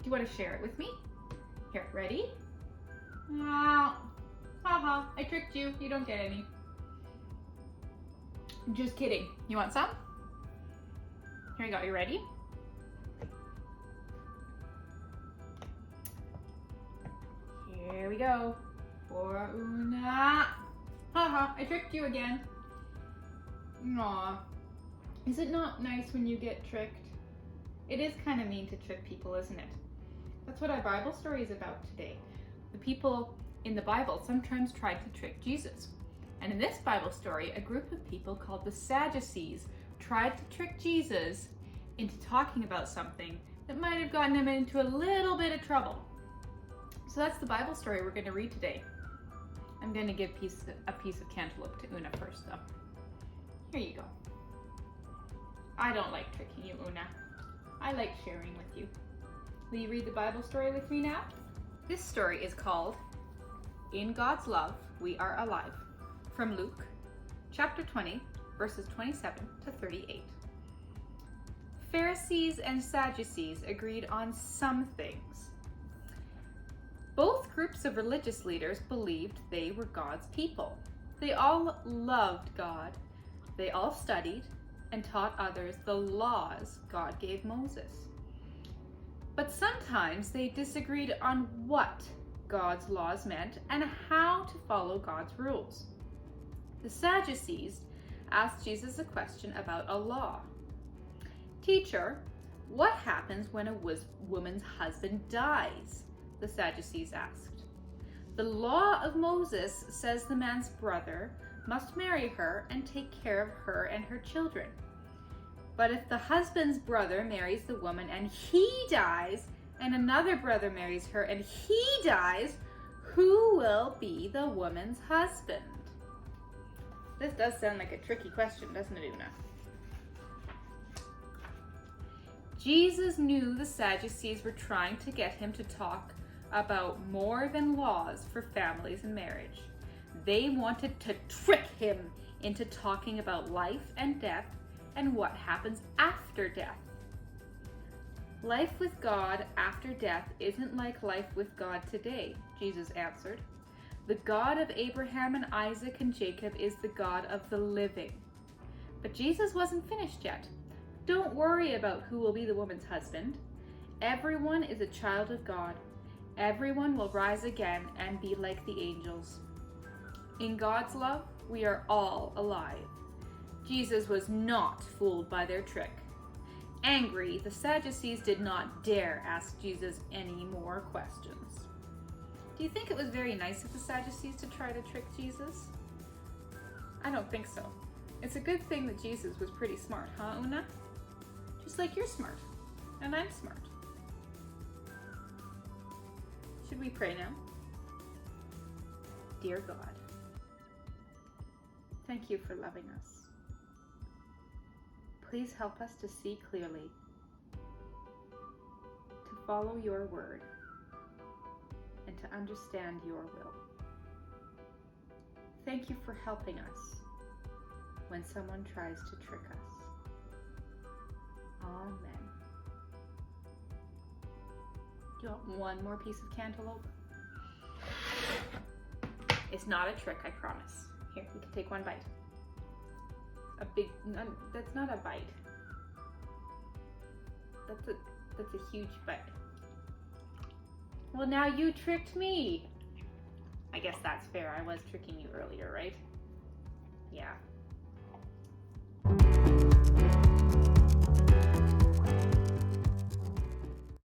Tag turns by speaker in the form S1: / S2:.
S1: you want to share it with me? Here, ready? Ah, haha, I tricked you. You don't get any. Just kidding. You want some? Here you go. You ready? Here we go. For Una. Haha, I tricked you again. Aw. Is it not nice when you get tricked? It is kind of mean to trick people, isn't it? That's what our Bible story is about today. The people in the Bible sometimes tried to trick Jesus. And in this Bible story, a group of people called the Sadducees tried to trick Jesus into talking about something that might have gotten him into a little bit of trouble. So that's the Bible story we're going to read today. I'm going to give a piece of cantaloupe to Una first, though. Here you go. I don't like tricking you, Una. I like sharing with you. Will you read the Bible story with me now? This story is called In God's Love, We Are Alive, from Luke, chapter 20, verses 27 to 38. Pharisees and Sadducees agreed on some things. Both groups of religious leaders believed they were God's people. They all loved God. They all studied and taught others the laws God gave Moses. But sometimes they disagreed on what God's laws meant and how to follow God's rules. The Sadducees asked Jesus a question about a law. "Teacher, what happens when a woman's husband dies?" the Sadducees asked. "The law of Moses says the man's brother must marry her and take care of her and her children. But if the husband's brother marries the woman and he dies, and another brother marries her and he dies, who will be the woman's husband?" This does sound like a tricky question, doesn't it, Una? Jesus knew the Sadducees were trying to get him to talk about more than laws for families and marriage. They wanted to trick him into talking about life and death and what happens after death. Life with God after death isn't like life with God today, Jesus answered. The God of Abraham and Isaac and Jacob is the God of the living. But Jesus wasn't finished yet. Don't worry about who will be the woman's husband. Everyone is a child of God. Everyone will rise again and be like the angels. In God's love, we are all alive. Jesus was not fooled by their trick. Angry, the Sadducees did not dare ask Jesus any more questions. Do you think it was very nice of the Sadducees to try to trick Jesus? I don't think so. It's a good thing that Jesus was pretty smart, huh, Una? Just like you're smart, and I'm smart. Should we pray now? Dear God, thank you for loving us. Please help us to see clearly, to follow your word, and to understand your will. Thank you for helping us when someone tries to trick us. Amen. Do you want one more piece of cantaloupe? It's not a trick, I promise. Here, you can take one bite. That's not a bite. That's a huge bite. Well, now you tricked me. I guess that's fair. I was tricking you earlier, right? Yeah.